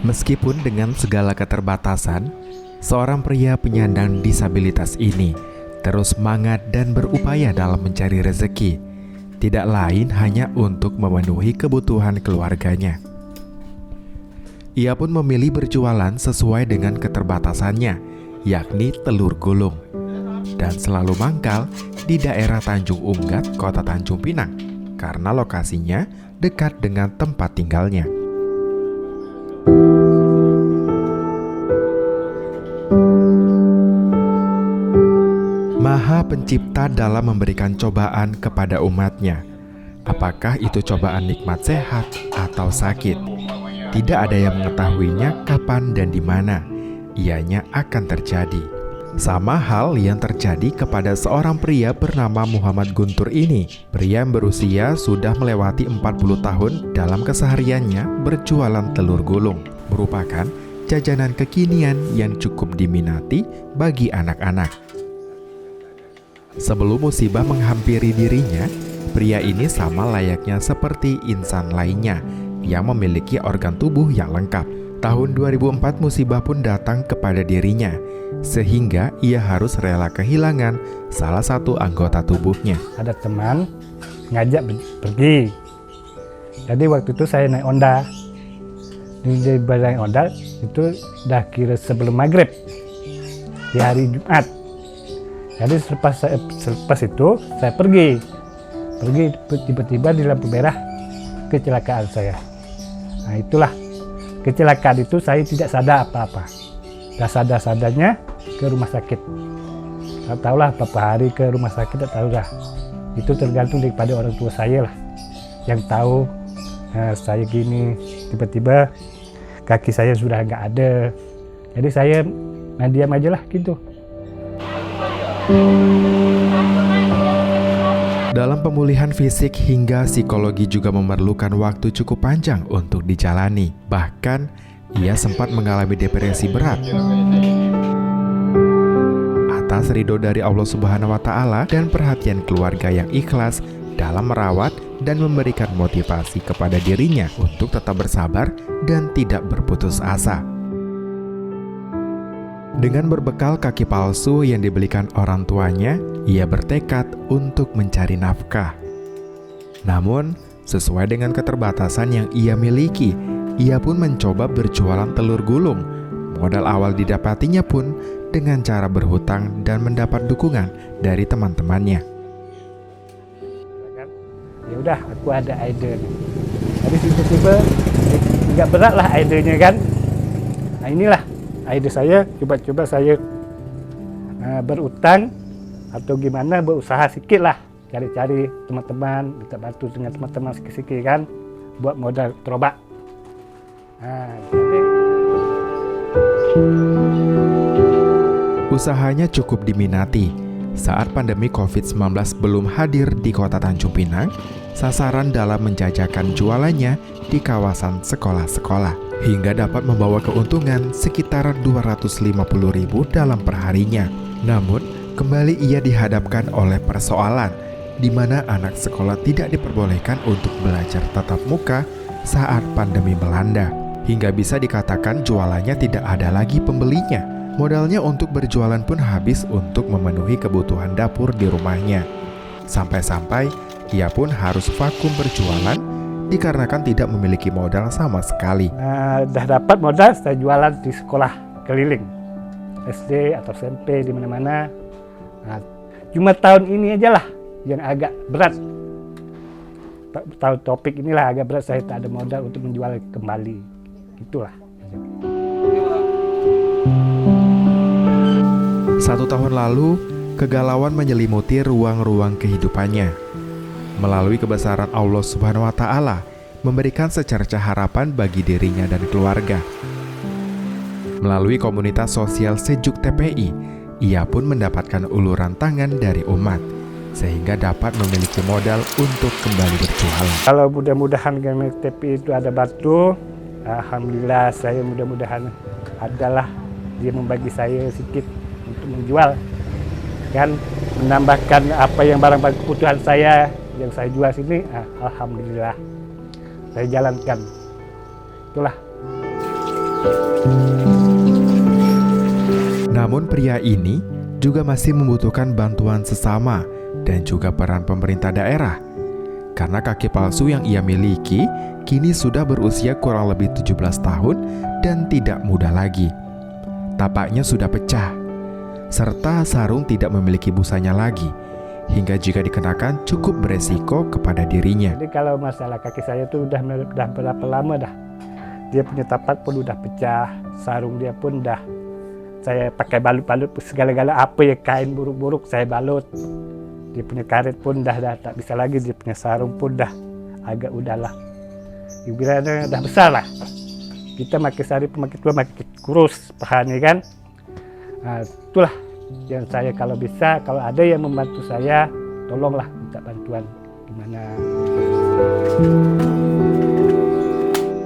Meskipun dengan segala keterbatasan, seorang pria penyandang disabilitas ini terus semangat dan berupaya dalam mencari rezeki, tidak lain hanya untuk memenuhi kebutuhan keluarganya. Ia pun memilih berjualan sesuai dengan keterbatasannya, yakni telur gulung, dan selalu mangkal di daerah Tanjung Unggat, Kota Tanjung Pinang, karena lokasinya dekat dengan tempat tinggalnya. Maha Pencipta dalam memberikan cobaan kepada umatnya. Apakah itu cobaan nikmat sehat atau sakit? Tidak ada yang mengetahuinya kapan dan di mana ianya akan terjadi. Sama hal yang terjadi kepada seorang pria bernama Muhammad Guntur ini. Pria yang berusia sudah melewati 40 tahun dalam kesehariannya berjualan telur gulung, merupakan jajanan kekinian yang cukup diminati bagi anak-anak. Sebelum musibah menghampiri dirinya, pria ini sama layaknya seperti insan lainnya yang memiliki organ tubuh yang lengkap. Tahun 2004 musibah pun datang kepada dirinya, sehingga ia harus rela kehilangan salah satu anggota tubuhnya. Ada teman ngajak pergi. Jadi waktu itu saya naik Honda. Di naik Honda itu udah kira sebelum maghrib di hari Jumat. Jadi selepas itu saya pergi tiba-tiba di lampu merah kecelakaan saya. Nah itulah kecelakaan itu saya tidak sadar apa-apa. Gak sadar-sadarnya ke rumah sakit. Tak tahulah berapa hari ke rumah sakit, tak tahu dah. Itu tergantung daripada orang tua saya lah yang tahu. Saya gini tiba-tiba kaki saya sudah nggak ada. Jadi saya diam aja lah gitu. Dalam pemulihan fisik hingga psikologi juga memerlukan waktu cukup panjang untuk dijalani. Bahkan, ia sempat mengalami depresi berat. Atas ridho dari Allah Subhanahu wa Ta'ala dan perhatian keluarga yang ikhlas dalam merawat dan memberikan motivasi kepada dirinya untuk tetap bersabar dan tidak berputus asa. Dengan berbekal kaki palsu yang dibelikan orang tuanya, ia bertekad untuk mencari nafkah. Namun, sesuai dengan keterbatasan yang ia miliki, ia pun mencoba berjualan telur gulung. Modal awal didapatinya pun dengan cara berhutang dan mendapat dukungan dari teman-temannya. Ya udah, aku ada ide nih. Tapi tiba-tiba nggak berat lah idenya kan. Nah inilah ide saya, coba saya berutang atau gimana, berusaha sedikit lah, cari-cari teman-teman, minta bantu dengan teman-teman sedikit kan, buat modal terobak. Usahanya cukup diminati. Saat pandemi COVID-19 belum hadir di Kota Tanjung Pinang, sasaran dalam menjajakan jualannya di kawasan sekolah-sekolah, hingga dapat membawa keuntungan sekitar 250.000 dalam perharinya. Namun, kembali ia dihadapkan oleh persoalan di mana anak sekolah tidak diperbolehkan untuk belajar tatap muka saat pandemi melanda. Hingga bisa dikatakan jualannya tidak ada lagi pembelinya. Modalnya untuk berjualan pun habis untuk memenuhi kebutuhan dapur di rumahnya. Sampai-sampai ia pun harus vakum berjualan dikarenakan tidak memiliki modal sama sekali. Udah dapat modal, saya jualan di sekolah keliling, SD atau SMP di mana-mana. Cuma tahun ini aja lah yang agak berat. Tahun topik inilah agak berat, saya tak ada modal untuk menjual kembali. Itulah. 1 tahun lalu, kegalauan menyelimuti ruang-ruang kehidupannya. Melalui kebesaran Allah Subhanahu wa Ta'ala, memberikan secercah harapan bagi dirinya dan keluarga. Melalui komunitas sosial Sejuk TPI, ia pun mendapatkan uluran tangan dari umat, sehingga dapat memiliki modal untuk kembali berjualan. Kalau mudah-mudahan dengan TPI itu ada bantu, alhamdulillah saya mudah-mudahan adalah dia membagi saya sedikit untuk menjual, kan menambahkan apa yang barang-barang kebutuhan saya yang saya jual sini, alhamdulillah saya jalankan. Itulah. Namun pria ini juga masih membutuhkan bantuan sesama dan juga peran pemerintah daerah. Karena kaki palsu yang ia miliki kini sudah berusia kurang lebih 17 tahun dan tidak muda lagi. Tapaknya sudah pecah, serta sarung tidak memiliki busanya lagi, hingga jika dikenakan cukup beresiko kepada dirinya. Jadi kalau masalah kaki saya tuh udah berapa lama dah. Dia punya tapak pun udah pecah, sarung dia pun dah saya pakai balut-balut segala-gala, apa ya kain buruk-buruk saya balut. Dia punya karet pun dah tak bisa lagi, dia punya sarung pun dah agak udahlah. Ibaratnya dah besar lah. Kita makin sari makin tua makin kurus pahanya kan. Nah, itulah yang saya kalau bisa, kalau ada yang membantu saya, tolonglah minta bantuan gimana.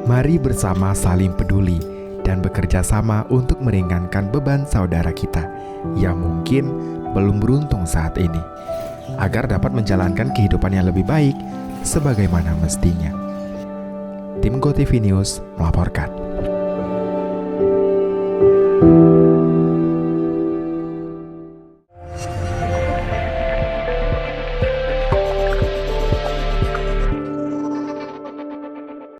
Mari bersama saling peduli dan bekerja sama untuk meringankan beban saudara kita yang mungkin belum beruntung saat ini, agar dapat menjalankan kehidupan yang lebih baik sebagaimana mestinya. Tim GoTV News melaporkan.